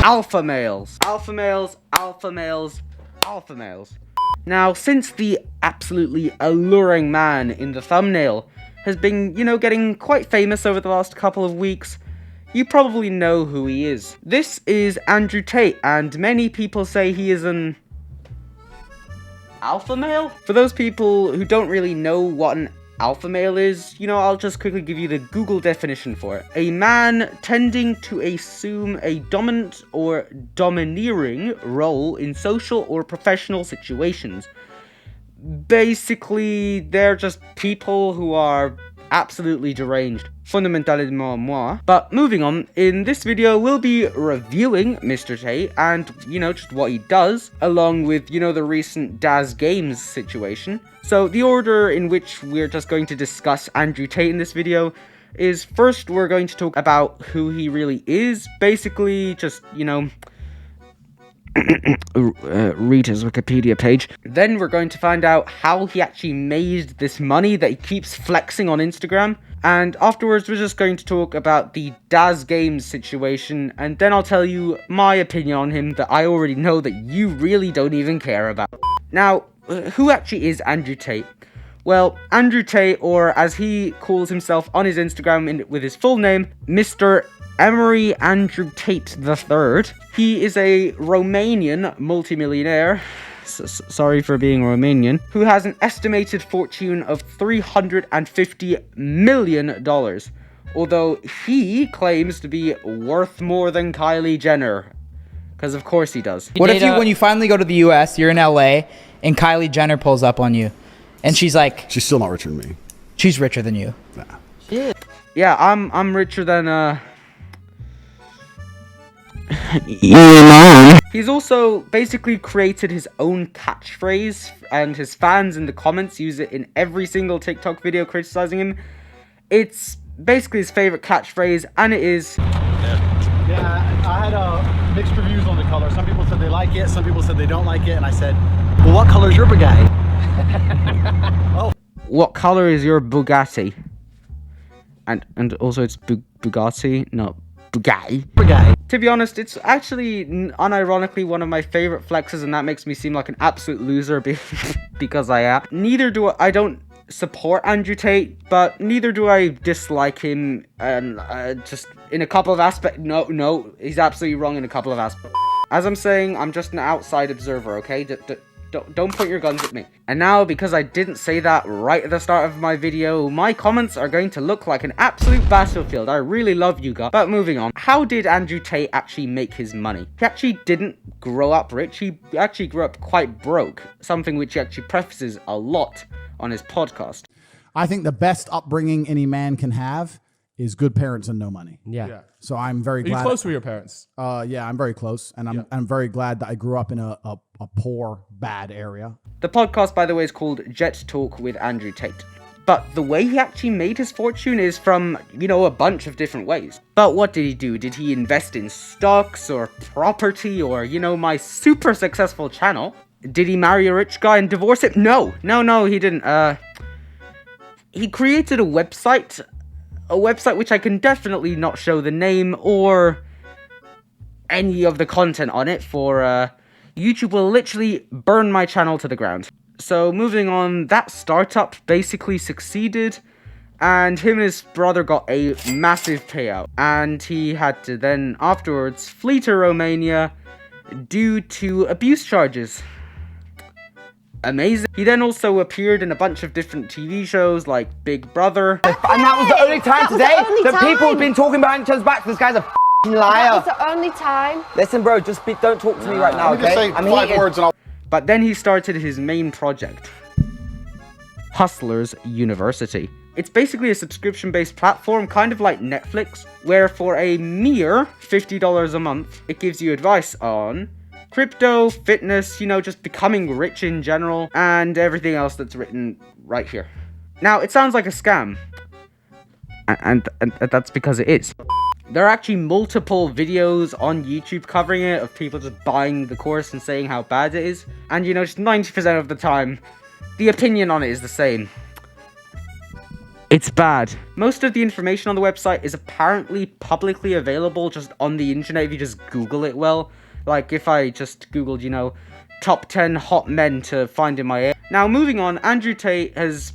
Alpha males. Alpha males, alpha males, alpha males. Now, since the absolutely alluring man in the thumbnail has been, getting quite famous over the last couple of weeks, you probably know who he is. This is Andrew Tate, and many people say he is an alpha male? For those people who don't really know what an alpha male is, I'll just quickly give you the Google definition for it. A man tending to assume a dominant or domineering role in social or professional situations. Basically, they're just people who are absolutely deranged. Fondamentalement moi. But moving on, in this video we'll be reviewing Mr. Tate and, just what he does, along with, the recent Daz Games situation. So the order in which we're just going to discuss Andrew Tate in this video is, first we're going to talk about who he really is, basically just, read his Wikipedia page. Then we're going to find out how he actually made this money that he keeps flexing on Instagram. And afterwards, we're just going to talk about the Daz Games situation. And then I'll tell you my opinion on him that I already know that you really don't even care about. Now, who actually is Andrew Tate? Well, Andrew Tate, or as he calls himself on his Instagram with his full name, Mr. Emery Andrew Tate III. He is a Romanian multimillionaire, sorry for being Romanian, who has an estimated fortune of $350 million, although he claims to be worth more than Kylie Jenner, because of course he does. What if when you finally go to the US, you're in LA, and Kylie Jenner pulls up on you, and she's like... She's still not richer than me. She's richer than you. Nah. Yeah, I'm richer than, He's also basically created his own catchphrase, and his fans in the comments use it in every single TikTok video criticizing him. It's basically his favorite catchphrase, and it is... Yeah, I had mixed reviews on the color. Some people said they like it, some people said they don't like it, and I said, well, what color is your Bugatti? Oh. What color is your Bugatti? And also it's Bugatti, not Bugatti. To be honest, it's actually unironically one of my favorite flexes, and that makes me seem like an absolute loser because I am. I don't support Andrew Tate, but neither do I dislike him, and just in a couple of aspects. No, he's absolutely wrong in a couple of aspects. As I'm saying, I'm just an outside observer, okay? Don't point your guns at me. And now, because I didn't say that right at the start of my video, my comments are going to look like an absolute battlefield. I really love you guys. But moving on, how did Andrew Tate actually make his money? He actually didn't grow up rich. He actually grew up quite broke, something which he actually prefaces a lot on his podcast. I think the best upbringing any man can have is good parents and no money. Yeah. So I'm very glad. Are you close with your parents? Yeah, I'm very close, and I'm very glad that I grew up in a poor, bad area. The podcast, by the way, is called Jet Talk with Andrew Tate. But the way he actually made his fortune is from, a bunch of different ways. But what did he do? Did he invest in stocks or property or, my super successful channel? Did he marry a rich guy and divorce him? No, he didn't. He created a website which I can definitely not show the name or any of the content on it, for YouTube will literally burn my channel to the ground. So moving on, that startup basically succeeded, and him and his brother got a massive payout, and he had to then afterwards flee to Romania due to abuse charges. Amazing. He then also appeared in a bunch of different TV shows like Big Brother. And that was the only time today that people have been talking behind each other's backs. This guy's a liar. That was the only time. Listen, bro, don't talk to me right now, okay? I'm heated. Words and But then he started his main project, Hustlers University. It's basically a subscription-based platform, kind of like Netflix, where for a mere $50 a month, it gives you advice on crypto, fitness, just becoming rich in general, and everything else that's written right here. Now, it sounds like a scam, and that's because it is. There are actually multiple videos on YouTube covering it, of people just buying the course and saying how bad it is, and just 90% of the time, the opinion on it is the same. It's bad. Most of the information on the website is apparently publicly available just on the internet if you just Google it well. Like if I just Googled, you know, top 10 hot men to find in my area. Now moving on, Andrew Tate has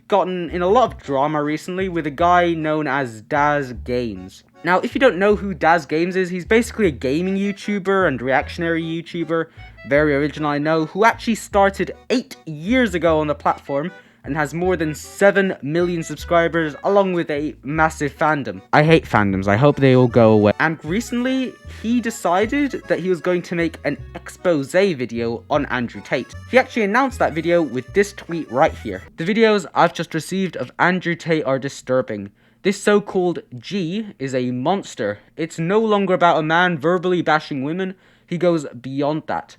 gotten in a lot of drama recently with a guy known as Daz Games. Now if you don't know who Daz Games is, he's basically a gaming YouTuber and reactionary YouTuber, very original I know, who actually started 8 years ago on the platform and has more than 7 million subscribers, along with a massive fandom. I hate fandoms, I hope they all go away. And recently, he decided that he was going to make an expose video on Andrew Tate. He actually announced that video with this tweet right here. The videos I've just received of Andrew Tate are disturbing. This so-called G is a monster. It's no longer about a man verbally bashing women, he goes beyond that.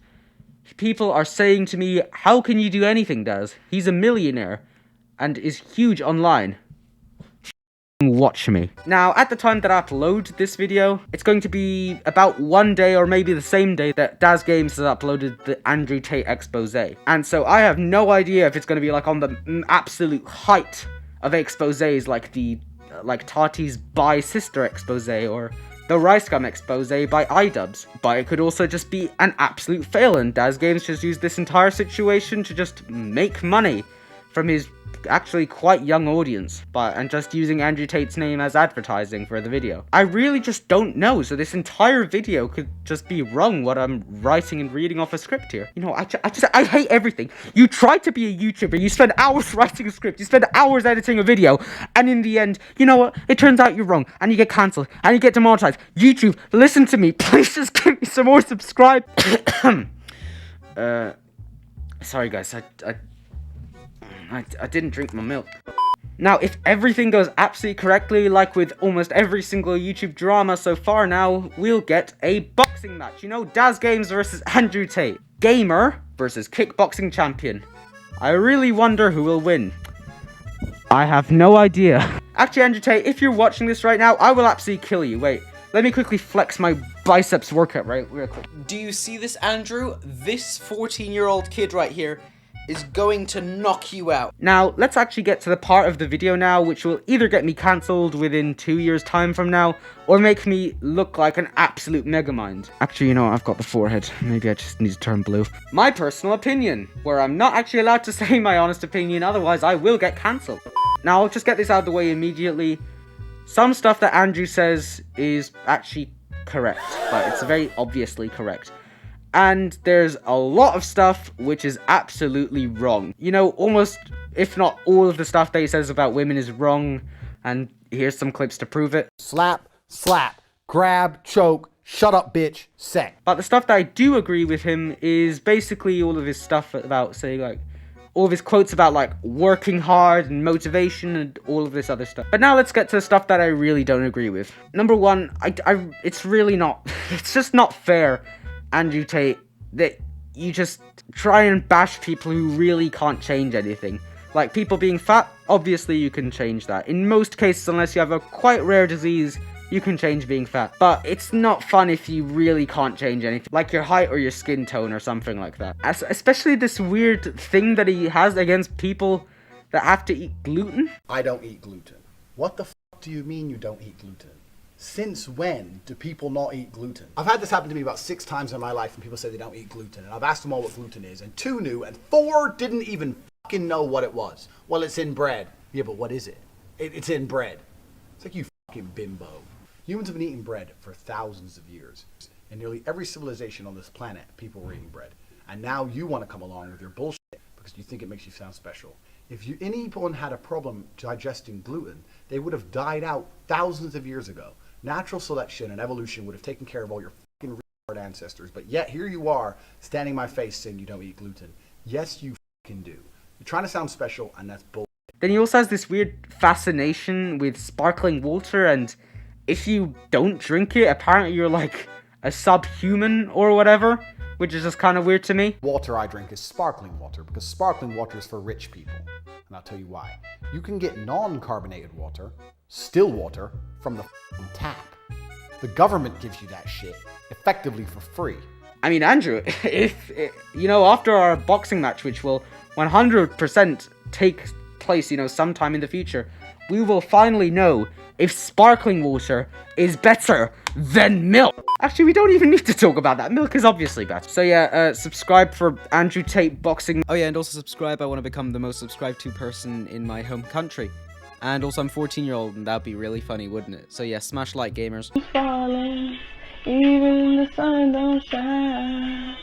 People are saying to me, how can you do anything, Daz? He's a millionaire and is huge online. Watch me. Now, at the time that I upload this video, it's going to be about one day or maybe the same day that Daz Games has uploaded the Andrew Tate expose. And so I have no idea if it's going to be like on the absolute height of exposes like Tate's bi sister expose or the Rice Gum expose by iDubbbz. But it could also just be an absolute fail, and Daz Games just used this entire situation to just make money from his actually quite young audience, and just using Andrew Tate's name as advertising for the video. I really just don't know, so this entire video could just be wrong what I'm writing and reading off a script here. You know, I hate everything. You try to be a YouTuber, you spend hours writing a script, you spend hours editing a video, and in the end, you know what, it turns out you're wrong, and you get cancelled, and you get demonetized. YouTube, listen to me, please just give me some more subscribe. Sorry guys, I didn't drink my milk. Now, if everything goes absolutely correctly, like with almost every single YouTube drama so far now, we'll get a boxing match. You know, Daz Games versus Andrew Tate. Gamer versus kickboxing champion. I really wonder who will win. I have no idea. Actually, Andrew Tate, if you're watching this right now, I will absolutely kill you. Wait, let me quickly flex my biceps workout real quick. Do you see this, Andrew? This 14-year-old kid right here is going to knock you out. Now, let's actually get to the part of the video now which will either get me cancelled within 2 years time from now, or make me look like an absolute megamind. Actually, you know, I've got the forehead. Maybe I just need to turn blue. My personal opinion, where I'm not actually allowed to say my honest opinion, otherwise I will get cancelled. Now, I'll just get this out of the way immediately. Some stuff that Andrew says is actually correct, but it's very obviously correct. And there's a lot of stuff which is absolutely wrong. You know, almost, if not all of the stuff that he says about women is wrong, and here's some clips to prove it. Slap, slap, grab, choke, shut up bitch, sec. But the stuff that I do agree with him is basically all of his stuff about, say, like, all of his quotes about, like, working hard and motivation and all of this other stuff. But now let's get to the stuff that I really don't agree with. Number one, it's really not, it's just not fair, Andrew Tate, that you just try and bash people who really can't change anything. Like, people being fat, obviously you can change that. In most cases, unless you have a quite rare disease, you can change being fat. But it's not fun if you really can't change anything, like your height or your skin tone or something like that. Especially this weird thing that he has against people that have to eat gluten. I don't eat gluten. What the f do you mean you don't eat gluten? Since when do people not eat gluten? I've had this happen to me about 6 times in my life, and people say they don't eat gluten. And I've asked them all what gluten is, and 2 knew, and 4 didn't even fucking know what it was. Well, it's in bread. Yeah, but what is it? It's in bread. It's like, you fucking bimbo. Humans have been eating bread for thousands of years. In nearly every civilization on this planet, people were eating bread. And now you want to come along with your bullshit because you think it makes you sound special. If anyone had a problem digesting gluten, they would have died out thousands of years ago. Natural selection and evolution would have taken care of all your fucking retard ancestors, but yet here you are, standing in my face saying you don't eat gluten. Yes, you fucking do. You're trying to sound special, and that's bull. Then he also has this weird fascination with sparkling water, and if you don't drink it, apparently you're like a subhuman or whatever, which is just kind of weird to me. Water I drink is sparkling water, because sparkling water is for rich people. And I'll tell you why. You can get non-carbonated water, still water, from the tap. The government gives you that shit, effectively for free. I mean, Andrew, if, you know, after our boxing match, which will 100% take place, you know, sometime in the future, we will finally know if sparkling water is better than milk. Actually, we don't even need to talk about that. Milk is obviously better. So yeah, subscribe for Andrew Tate boxing. Oh yeah, and also subscribe. I want to become the most subscribed to person in my home country. And also, I'm 14-year-old, and that'd be really funny, wouldn't it? So yeah, smash like, gamers. Falling, even the sun don't shine.